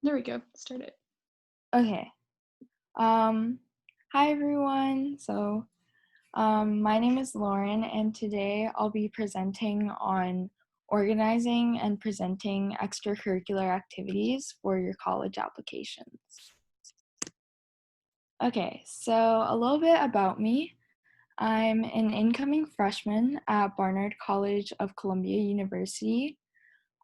There we go. Start it. Okay. Um, Hi everyone. My name is Lauren, and today I'll be presenting on organizing and presenting extracurricular activities for your college applications. Okay, so a little bit about me. I'm an incoming freshman at Barnard College of Columbia University.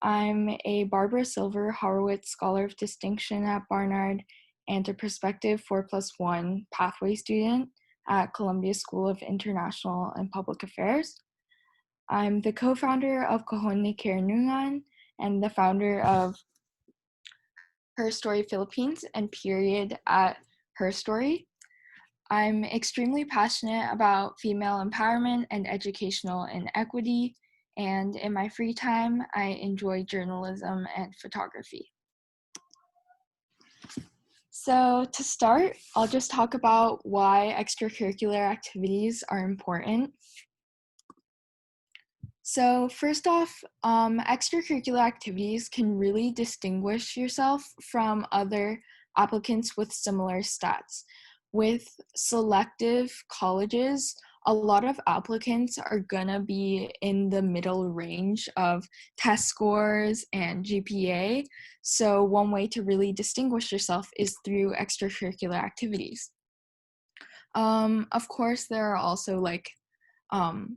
I'm a Barbara Silver Horowitz Scholar of Distinction at Barnard and a prospective 4+1 pathway student at Columbia School of International and Public Affairs. I'm the co-founder of Kahon ni Karenungan and the founder of Her Story Philippines and Period at Her Story. I'm extremely passionate about female empowerment and educational inequity, and in my free time, I enjoy journalism and photography. So to start, I'll just talk about why extracurricular activities are important. So first off, extracurricular activities can really distinguish yourself from other applicants with similar stats. With selective colleges, a lot of applicants are gonna be in the middle range of test scores and GPA. So one way to really distinguish yourself is through extracurricular activities. Of course, there are also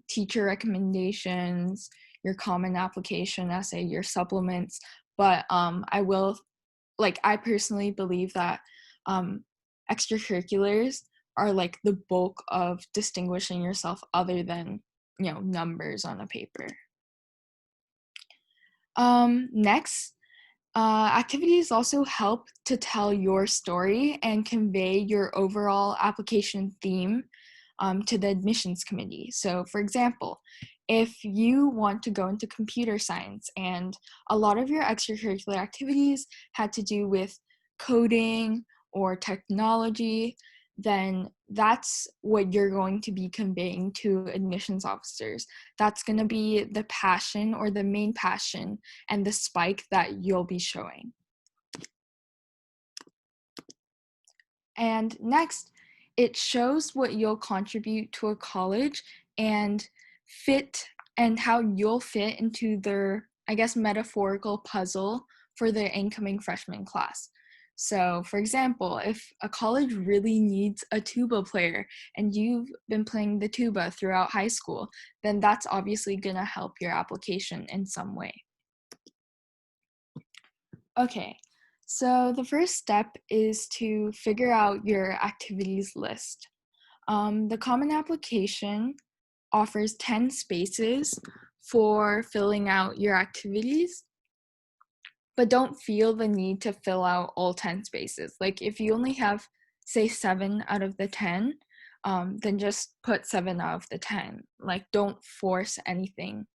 teacher recommendations, your common application essay, your supplements. But I personally believe that extracurriculars are like the bulk of distinguishing yourself other than, numbers on a paper. Next, activities also help to tell your story and convey your overall application theme to the admissions committee. So, for example, if you want to go into computer science and a lot of your extracurricular activities had to do with coding or technology, then that's what you're going to be conveying to admissions officers. That's going to be the passion or the main passion and the spike that you'll be showing. And next, it shows what you'll contribute to a college and how you'll fit into their, I guess, metaphorical puzzle for their incoming freshman class. So, for example, if a college really needs a tuba player and you've been playing the tuba throughout high school, then that's obviously going to help your application in some way. Okay, so the first step is to figure out your activities list. The Common Application offers 10 spaces for filling out your activities, but don't feel the need to fill out all 10 spaces. Like if you only have, say, 7 out of the 10, then just put 7 out of the 10. Like don't force anything,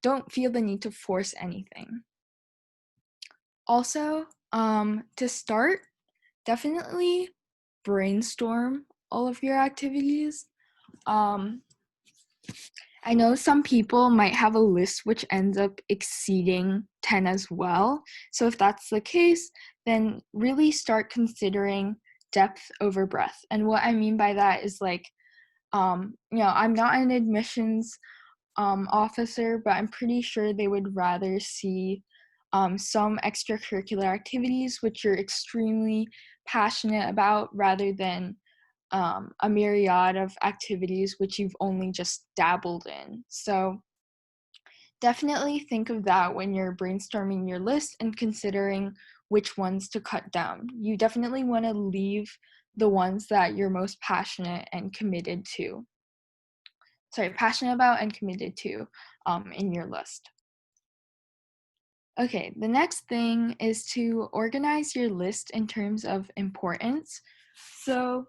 don't feel the need to force anything. Also, to start, definitely brainstorm all of your activities. I know some people might have a list which ends up exceeding 10 as well. So if that's the case, then really start considering depth over breadth. And what I mean by that is I'm not an admissions officer, but I'm pretty sure they would rather see some extracurricular activities which you're extremely passionate about rather than a myriad of activities which you've only just dabbled in. So definitely think of that when you're brainstorming your list and considering which ones to cut down. You definitely want to leave the ones that you're most passionate and committed to. Passionate about and committed to in your list. Okay, the next thing is to organize your list in terms of importance. So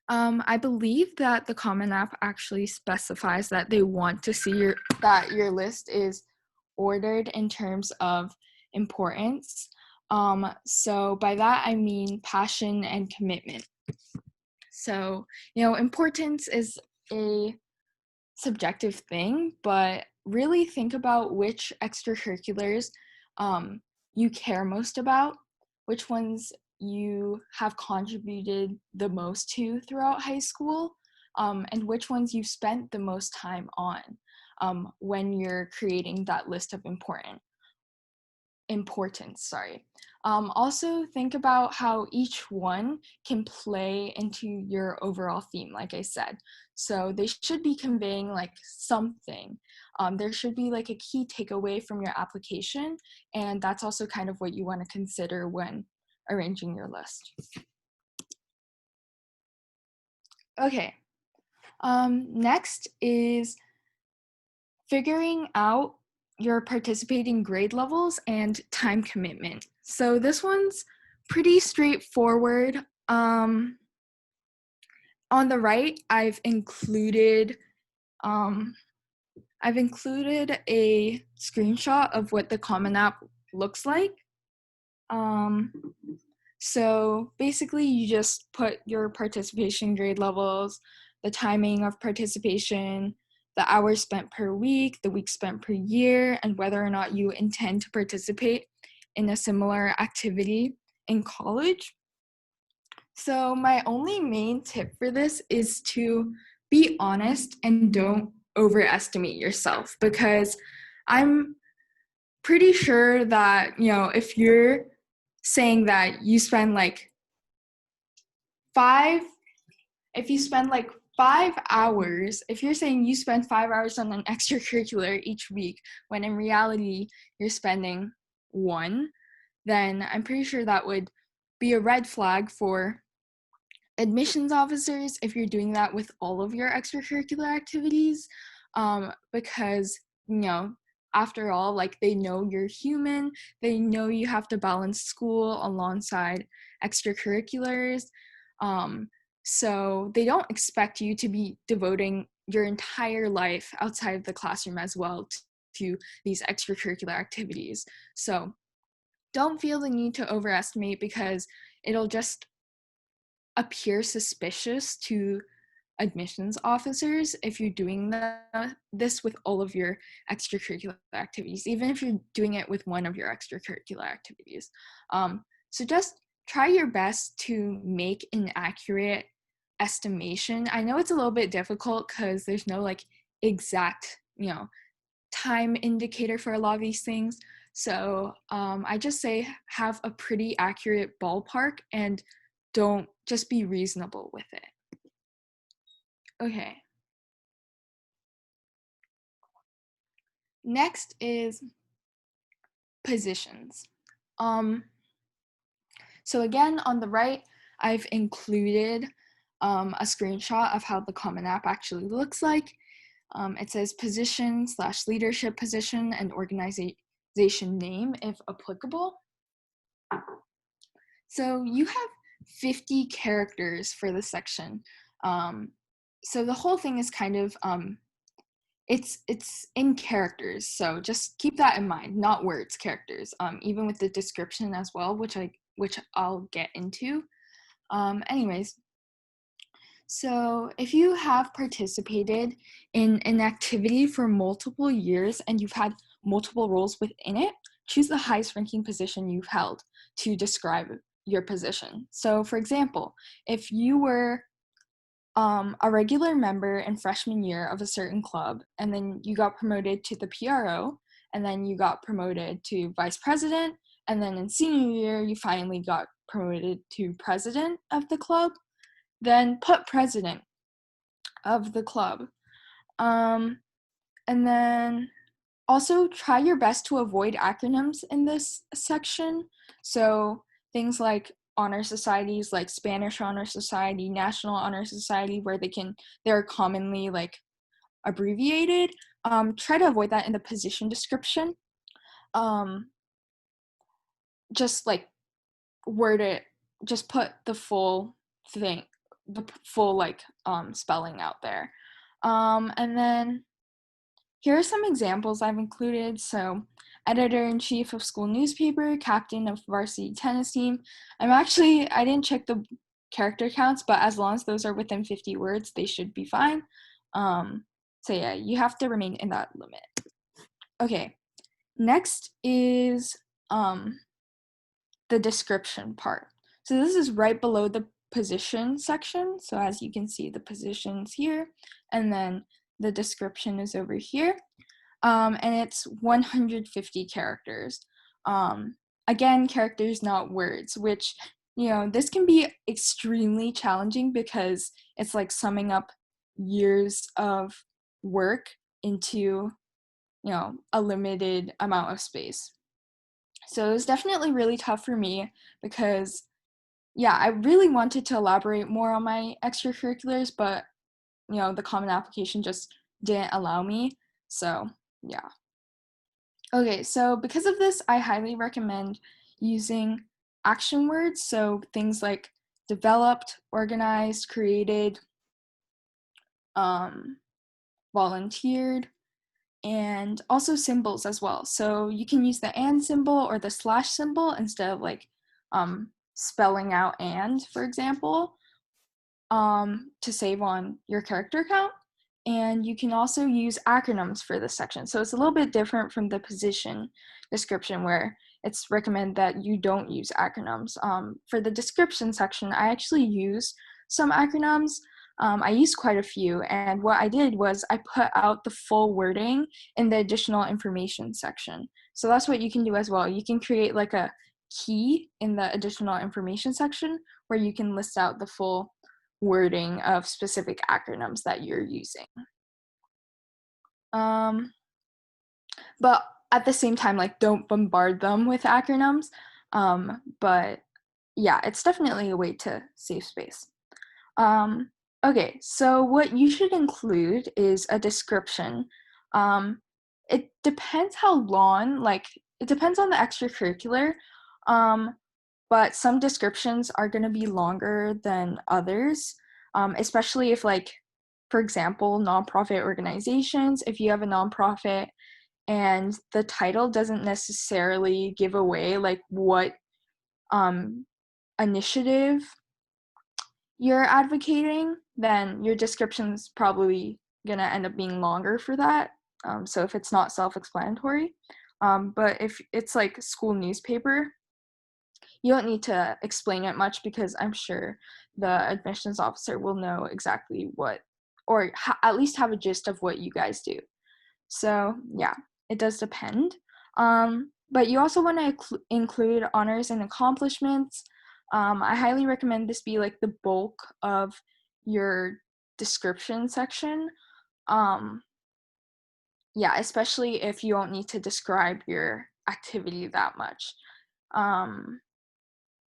I believe that the Common App actually specifies that they want to see that your list is ordered in terms of importance. So by that I mean passion and commitment. So, importance is a subjective thing, but really think about which extracurriculars you care most about, which ones you have contributed the most to throughout high school, and which ones you've spent the most time on when you're creating that list of importance. Also think about how each one can play into your overall theme, like I said. So they should be conveying like something. There should be like a key takeaway from your application, and that's also kind of what you want to consider when arranging your list. Okay, next is figuring out your participating grade levels and time commitment. So this one's pretty straightforward. On the right, I've included a screenshot of what the Common App looks like. So basically, you just put your participation grade levels, the timing of participation, the hours spent per week, the weeks spent per year, and whether or not you intend to participate in a similar activity in college. So my only main tip for this is to be honest and don't overestimate yourself, because I'm pretty sure that, if you're saying that you spend like if you spend like 5 hours, if you're saying you spend 5 hours on an extracurricular each week, when in reality you're spending one, then I'm pretty sure that would be a red flag for admissions officers if you're doing that with all of your extracurricular activities, because, after all, like, they know you're human, they know you have to balance school alongside extracurriculars, so they don't expect you to be devoting your entire life outside of the classroom as well to these extracurricular activities. So don't feel the need to overestimate, because it'll just appear suspicious to admissions officers if you're doing this with all of your extracurricular activities, even if you're doing it with one of your extracurricular activities. So just try your best to make an accurate estimation. I know it's a little bit difficult because there's no like exact, time indicator for a lot of these things. So I just say have a pretty accurate ballpark and don't just be reasonable with it. Okay. Next is positions. So again, on the right, I've included a screenshot of how the Common App actually looks like. It says position/leadership position and organization name if applicable. So you have 50 characters for this section. So the whole thing is kind of, it's in characters. So just keep that in mind, not words, characters, even with the description as well, which I'll get into. Anyways, so if you have participated in an activity for multiple years and you've had multiple roles within it, choose the highest ranking position you've held to describe your position. So for example, if you were a regular member in freshman year of a certain club, and then you got promoted to the PRO, and then you got promoted to vice president, and then in senior year, you finally got promoted to president of the club, then put president of the club. And then also try your best to avoid acronyms in this section. So things like honor societies, like Spanish Honor Society, National Honor Society, where they're commonly like abbreviated. Try to avoid that in the position description. Just like word it, just put the full thing, the full like spelling out there. And then here are some examples I've included. So, editor-in-chief of school newspaper, captain of varsity tennis team. I didn't check the character counts, but as long as those are within 50 words, they should be fine. So yeah, you have to remain in that limit. Okay, next is the description part. So this is right below the position section. So as you can see, the position's here, and then the description is over here. And it's 150 characters. Again, characters, not words, which, this can be extremely challenging because it's like summing up years of work into, a limited amount of space. So it was definitely really tough for me because, yeah, I really wanted to elaborate more on my extracurriculars, but, the Common Application just didn't allow me. So, yeah. Okay, so because of this, I highly recommend using action words. So things like developed, organized, created, volunteered, and also symbols as well. So you can use the and symbol or the slash symbol instead of like spelling out and, for example, to save on your character count. And you can also use acronyms for this section. So it's a little bit different from the position description where it's recommended that you don't use acronyms. For the description section, I actually use some acronyms. I used quite a few, and what I did was I put out the full wording in the additional information section. So that's what you can do as well. You can create like a key in the additional information section where you can list out the full wording of specific acronyms that you're using. But at the same time, like, don't bombard them with acronyms. But yeah, it's definitely a way to save space. Okay, so what you should include is a description. It depends how long, like, it depends on the extracurricular, but some descriptions are going to be longer than others, especially if, like, for example, nonprofit organizations, if you have a nonprofit and the title doesn't necessarily give away, like, what initiative you're advocating, then your description's probably gonna end up being longer for that. So if it's not self-explanatory, but if it's like school newspaper, you don't need to explain it much because I'm sure the admissions officer will know exactly what, or at least have a gist of what you guys do. So yeah, it does depend. But you also want to include honors and accomplishments. I highly recommend this be like the bulk of your description section. Yeah, especially if you don't need to describe your activity that much.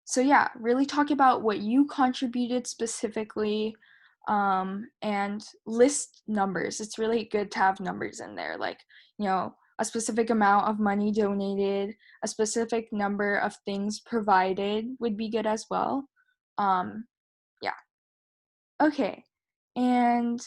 So yeah, really talk about what you contributed specifically, and list numbers. It's really good to have numbers in there, like, a specific amount of money donated, a specific number of things provided would be good as well. Yeah. Okay. And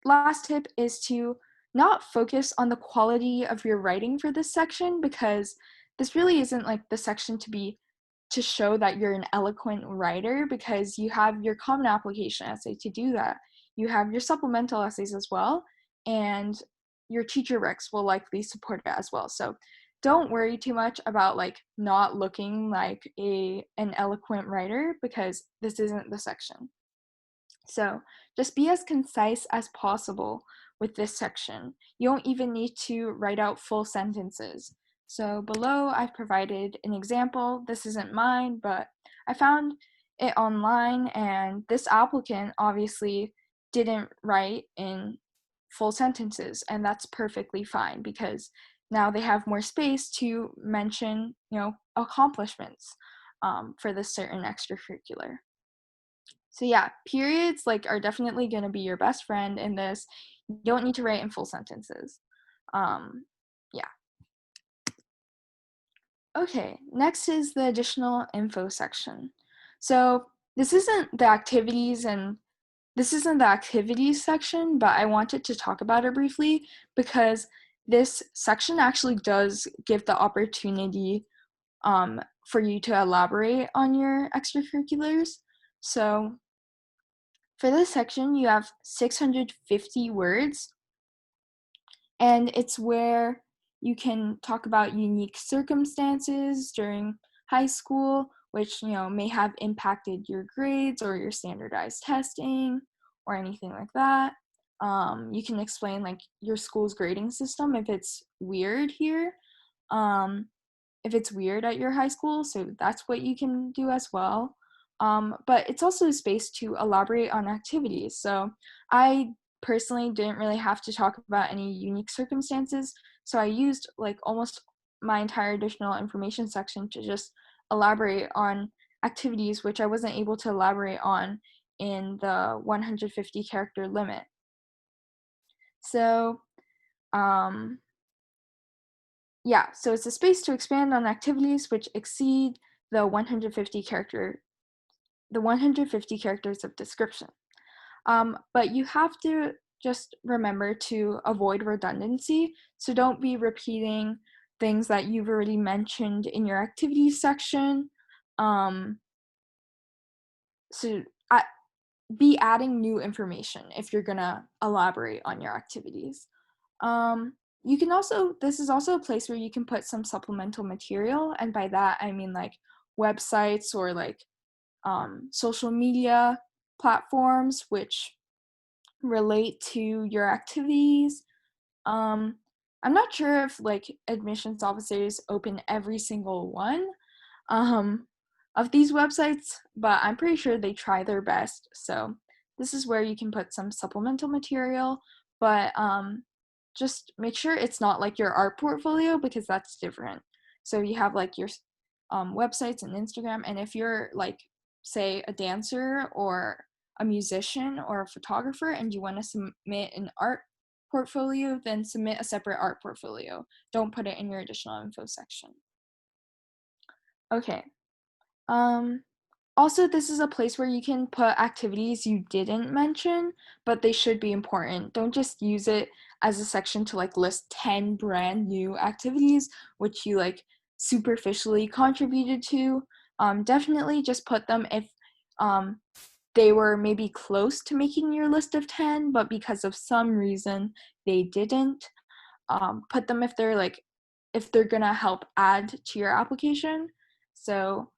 last tip is to not focus on the quality of your writing for this section, because this really isn't like the section to show that you're an eloquent writer, because you have your common application essay to do that. You have your supplemental essays as well, and your teacher recs will likely support it as well. So don't worry too much about like not looking like an eloquent writer, because this isn't the section. So just be as concise as possible with this section. You don't even need to write out full sentences. So below I've provided an example. This isn't mine, but I found it online, and this applicant obviously didn't write in full sentences, and that's perfectly fine because now they have more space to mention, accomplishments for this certain extracurricular. So yeah, periods like are definitely going to be your best friend in this. You don't need to write in full sentences. Yeah. Okay, next is the additional info section. So this isn't the activities section, but I wanted to talk about it briefly because this section actually does give the opportunity for you to elaborate on your extracurriculars. So for this section, you have 650 words, and it's where You can talk about unique circumstances during high school, which may have impacted your grades or your standardized testing or anything like that. You can explain like your school's grading system if it's weird here, if it's weird at your high school, so that's what you can do as well. But it's also a space to elaborate on activities. So I personally didn't really have to talk about any unique circumstances, so I used like almost my entire additional information section to just elaborate on activities which I wasn't able to elaborate on in the 150 character limit. So yeah, so it's a space to expand on activities which exceed the 150 characters of description. But you have to just remember to avoid redundancy. So don't be repeating things that you've already mentioned in your activities section. So be adding new information if you're gonna elaborate on your activities. You can also, this is also a place where you can put some supplemental material, and by that I mean like websites or like social media platforms which relate to your activities. I'm not sure if like admissions officers open every single one um, of these websites, but I'm pretty sure they try their best. So this is where you can put some supplemental material, but just make sure it's not like your art portfolio because that's different. So you have like your websites and Instagram, and if you're like, say, a dancer or a musician or a photographer and you want to submit an art portfolio, then submit a separate art portfolio. Don't put it in your additional info section. Okay. Also, this is a place where you can put activities you didn't mention, but they should be important. Don't just use it as a section to like list 10 brand new activities, which you like superficially contributed to. Definitely just put them if they were maybe close to making your list of 10, but because of some reason they didn't. Put them if they're gonna help add to your application. So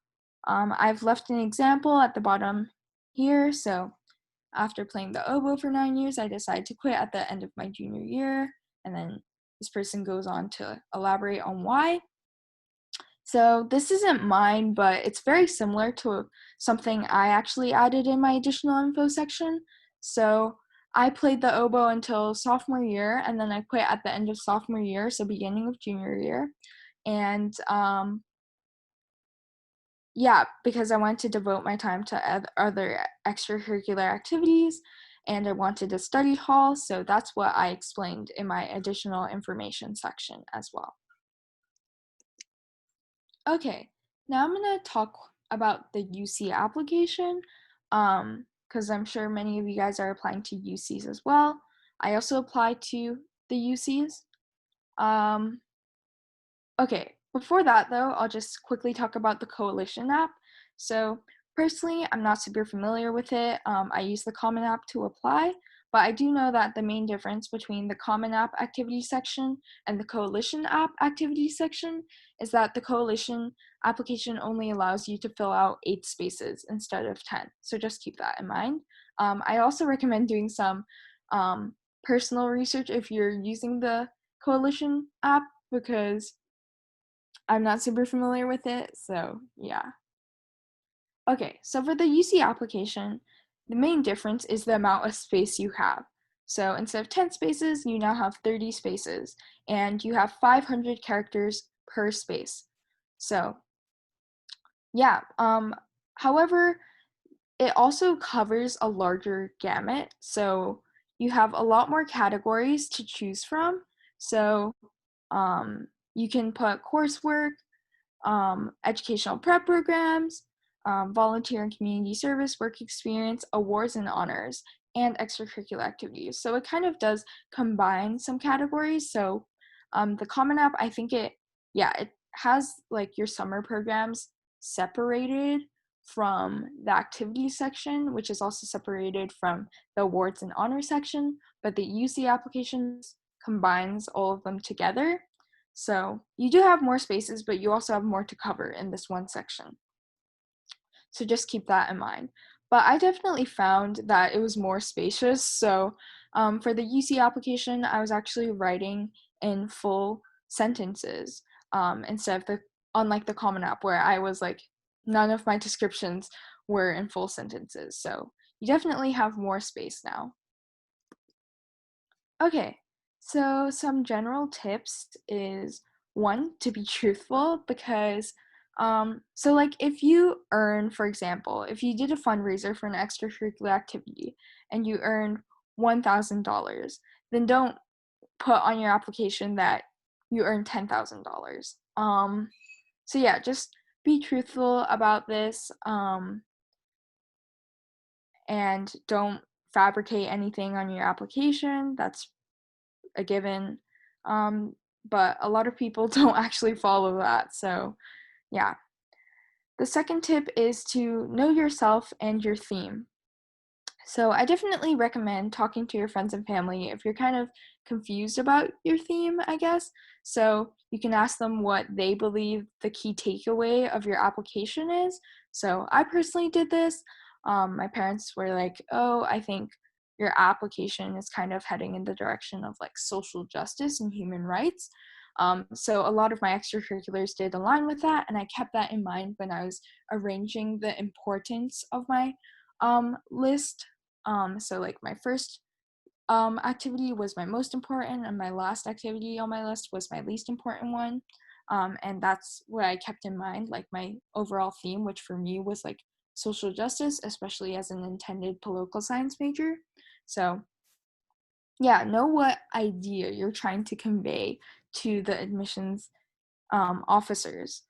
I've left an example at the bottom here. So after playing the oboe for 9 years, I decided to quit at the end of my junior year. And then this person goes on to elaborate on why. So this isn't mine, but it's very similar to something I actually added in my additional info section. So I played the oboe until sophomore year, and then I quit at the end of sophomore year, so beginning of junior year. And yeah, because I wanted to devote my time to other extracurricular activities, and I wanted a study hall, so that's what I explained in my additional information section as well. Okay, now I'm going to talk about the UC application, because I'm sure many of you guys are applying to UCs as well. I also applied to the UCs. Okay, before that though, I'll just quickly talk about the Coalition app. So personally, I'm not super familiar with it. I use the Common App to apply, but I do know that the main difference between the Common App activity section and the Coalition app activity section is that the Coalition application only allows you to fill out 8 spaces instead of 10. So just keep that in mind. I also recommend doing some personal research if you're using the Coalition app because I'm not super familiar with it, so yeah. Okay, so for the UC application, the main difference is the amount of space you have. So instead of 10 spaces, you now have 30 spaces, and you have 500 characters per space. So yeah, however, it also covers a larger gamut, so you have a lot more categories to choose from. So you can put coursework, educational prep programs, volunteer and community service, work experience, awards and honors, and extracurricular activities. So it kind of does combine some categories. So the Common App, I think it has like your summer programs separated from the activities section, which is also separated from the awards and honors section, but the UC applications combines all of them together. So you do have more spaces, but you also have more to cover in this one section. So just keep that in mind. But I definitely found that it was more spacious. So for the UC application, I was actually writing in full sentences instead of unlike the Common App where I was like, none of my descriptions were in full sentences. So you definitely have more space now. Okay, so some general tips is one, to be truthful because so like if you earn, for example, if you did a fundraiser for an extracurricular activity and you earned $1,000, then don't put on your application that you earned $10,000. So yeah, just be truthful about this and don't fabricate anything on your application. That's a given. But a lot of people don't actually follow that. So, yeah. The second tip is to know yourself and your theme. So, I definitely recommend talking to your friends and family if you're kind of confused about your theme, I guess. So, you can ask them what they believe the key takeaway of your application is. So, I personally did this. My parents were like, oh, I think your application is kind of heading in the direction of like social justice and human rights. So, a lot of my extracurriculars did align with that, and I kept that in mind when I was arranging the importance of my list. So like my first activity was my most important, and my last activity on my list was my least important one. And that's what I kept in mind, like my overall theme, which for me was like social justice, especially as an intended political science major. So yeah, know what idea you're trying to convey to the admissions officers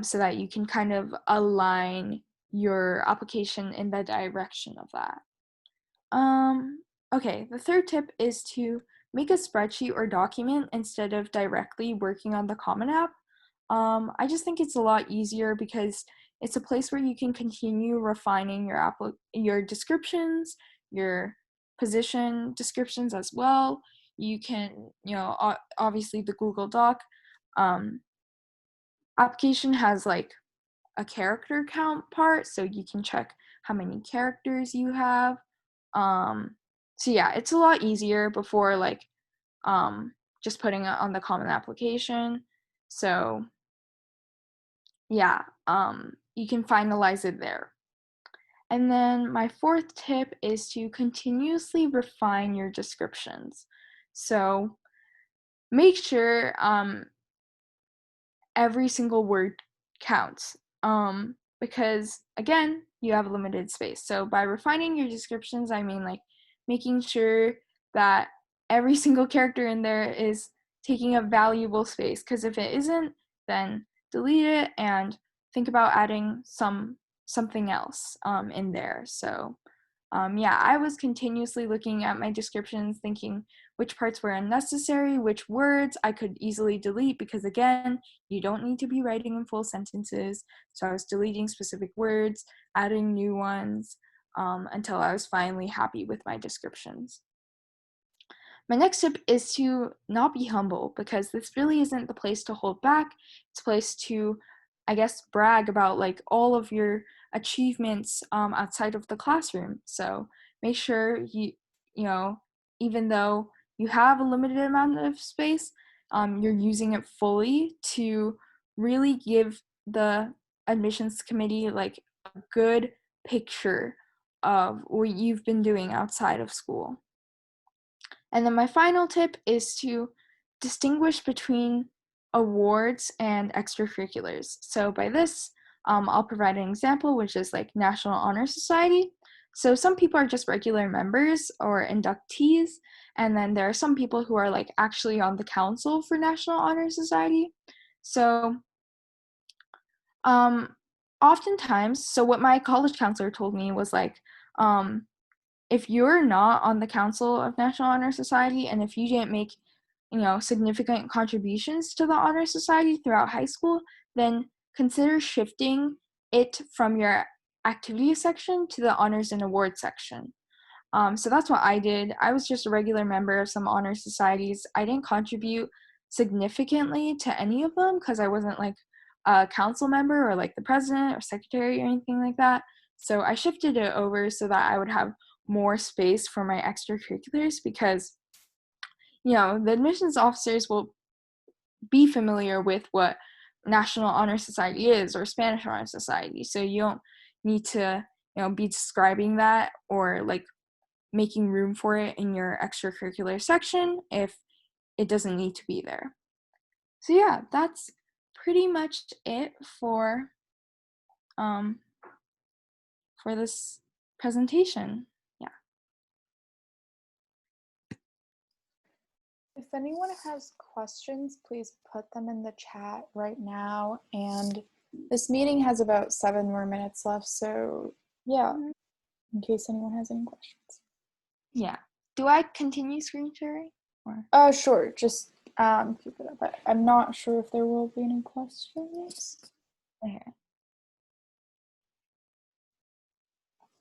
so that you can kind of align your application in the direction of that. Okay, the third tip is to make a spreadsheet or document instead of directly working on the Common App. I just think it's a lot easier because it's a place where you can continue refining your descriptions, your position descriptions as well. You can, obviously the Google Doc application has like a character count part, so you can check how many characters you have. So yeah, it's a lot easier before like just putting it on the common application. So yeah, you can finalize it there. And then my fourth tip is to continuously refine your descriptions. So make sure every single word counts. Because again, you have limited space. So by refining your descriptions, I mean like making sure that every single character in there is taking a valuable space. Because if it isn't, then delete it and think about adding something else in there. So yeah, I was continuously looking at my descriptions, thinking which parts were unnecessary, which words I could easily delete, because again, you don't need to be writing in full sentences. So I was deleting specific words, adding new ones, until I was finally happy with my descriptions. My next tip is to not be humble, because this really isn't the place to hold back. It's a place to, I guess, brag about like all of your achievements outside of the classroom. So make sure even though you have a limited amount of space, you're using it fully to really give the admissions committee like a good picture of what you've been doing outside of school. And then my final tip is to distinguish between awards and extracurriculars. So by this, I'll provide an example, which is like National Honor Society. So some people are just regular members or inductees, and then there are some people who are like actually on the council for National Honor Society. So oftentimes, so what my college counselor told me was like, if you're not on the council of National Honor Society, and if you didn't make, significant contributions to the Honor Society throughout high school, then consider shifting it from your activities section to the honors and awards section. So that's what I did. I was just a regular member of some honor societies. I didn't contribute significantly to any of them because I wasn't like a council member or like the president or secretary or anything like that. So I shifted it over so that I would have more space for my extracurriculars because, the admissions officers will be familiar with what National Honor Society is or Spanish Honor Society. So you don't need to, be describing that or like making room for it in your extracurricular section if it doesn't need to be there. So yeah, that's pretty much it for this presentation. Yeah. If anyone has questions, please put them in the chat right now. And this meeting has about 7 more minutes left, so yeah, in case anyone has any questions. Yeah. Do I continue screen sharing? Or? Sure, just keep it up. But I'm not sure if there will be any questions. Okay.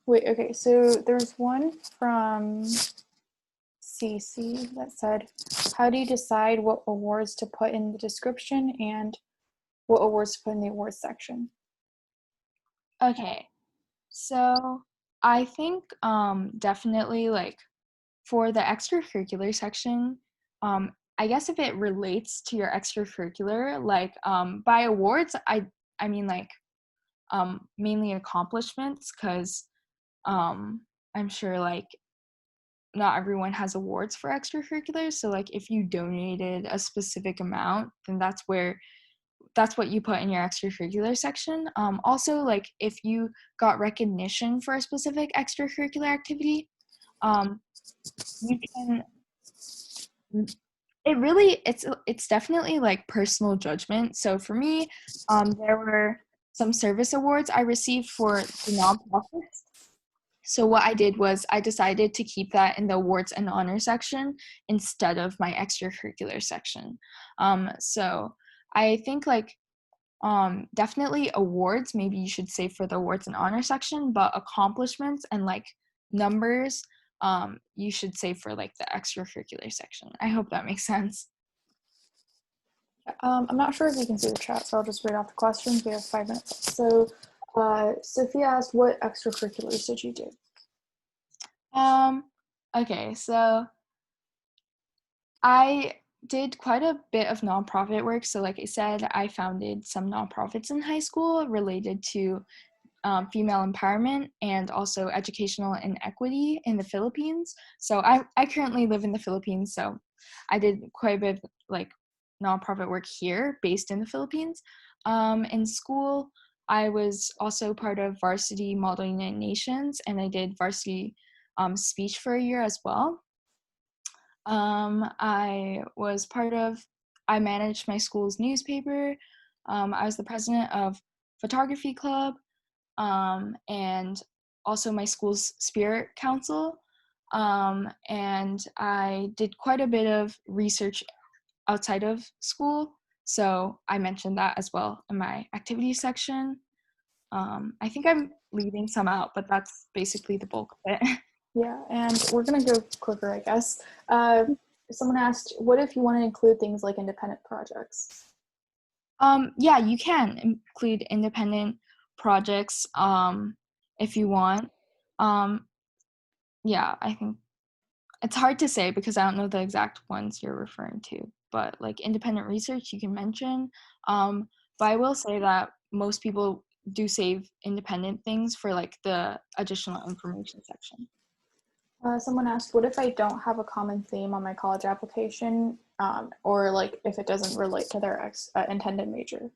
Wait, okay, so there's one from CC that said, how do you decide what awards to put in the description and what awards to put in the awards section? Okay, so I think definitely like for the extracurricular section, I guess if it relates to your extracurricular, like by awards, I mean like mainly accomplishments because I'm sure like not everyone has awards for extracurriculars. So like if you donated a specific amount, then that's what you put in your extracurricular section. Also, like if you got recognition for a specific extracurricular activity, you can. It's definitely like personal judgment. So for me, there were some service awards I received for the nonprofits. So what I did was I decided to keep that in the awards and honor section instead of my extracurricular section. So I think like definitely awards, maybe you should say for the awards and honor section, but accomplishments and like numbers, you should say for like the extracurricular section. I hope that makes sense. I'm not sure if you can see the chat, so I'll just read off the questions. We have 5 minutes. So Sophia asked, what extracurriculars did you do? Okay, so I did quite a bit of nonprofit work. So like I said, I founded some nonprofits in high school related to female empowerment and also educational inequity in the Philippines. So I currently live in the Philippines, so I did quite a bit of like nonprofit work here based in the Philippines. In school, I was also part of Varsity Model United Nations, and I did varsity speech for a year as well. I managed my school's newspaper. I was the president of photography club, and also my school's spirit council. And I did quite a bit of research outside of school, so I mentioned that as well in my activity section. I think I'm leaving some out, but that's basically the bulk of it. Yeah, and we're going to go quicker, I guess. Someone asked, what if you want to include things like independent projects? Yeah, you can include independent projects if you want. Yeah, I think it's hard to say because I don't know the exact ones you're referring to, but like independent research you can mention. But I will say that most people do save independent things for like the additional information section. Someone asked, what if I don't have a common theme on my college application, or like if it doesn't relate to their intended major?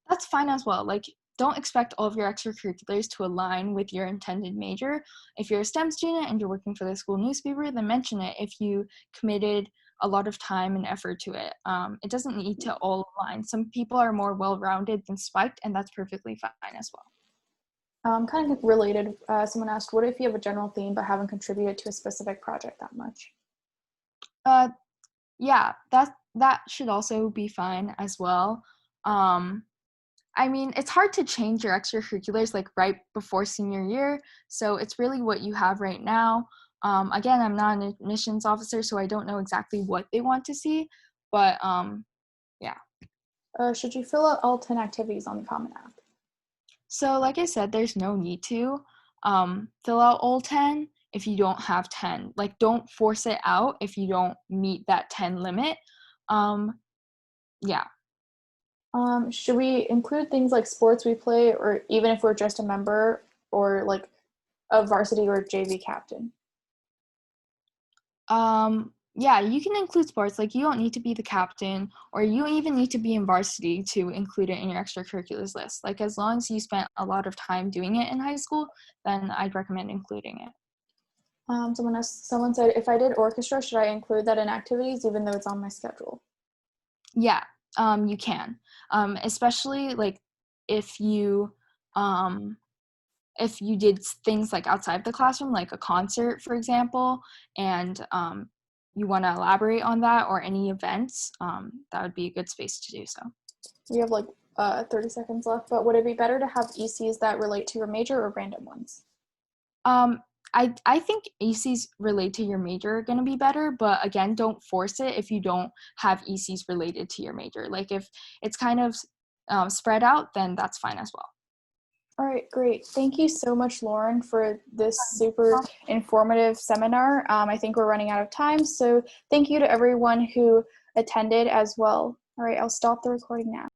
That's fine as well. Like, don't expect all of your extracurriculars to align with your intended major. If you're a STEM student and you're working for the school newspaper, then mention it if you committed a lot of time and effort to it. It doesn't need to all align. Some people are more well-rounded than spiked, and that's perfectly fine as well. Kind of related, someone asked, what if you have a general theme but haven't contributed to a specific project that much? Yeah, that should also be fine as well. I mean, it's hard to change your extracurriculars like right before senior year, so it's really what you have right now. Again, I'm not an admissions officer, so I don't know exactly what they want to see, But yeah. Should you fill out all 10 activities on the Common App? So like I said, there's no need to fill out all 10 if you don't have 10. Like, don't force it out if you don't meet that 10 limit. Yeah. Should we include things like sports we play, or even if we're just a member, or like a varsity or JV captain? Yeah, you can include sports. Like, you don't need to be the captain, or you don't even need to be in varsity to include it in your extracurriculars list. Like, as long as you spent a lot of time doing it in high school, then I'd recommend including it. Someone said, if I did orchestra, should I include that in activities even though it's on my schedule? Yeah, you can. Especially like if you did things like outside the classroom, like a concert, for example, and you want to elaborate on that, or any events, that would be a good space to do so. We have like 30 seconds left, but would it be better to have ECs that relate to your major or random ones? I think ECs relate to your major are going to be better, but again, don't force it if you don't have ECs related to your major. Like, if it's kind of spread out, then that's fine as well. All right, great. Thank you so much, Lauren, for this super informative seminar. I think we're running out of time, so thank you to everyone who attended as well. All right, I'll stop the recording now.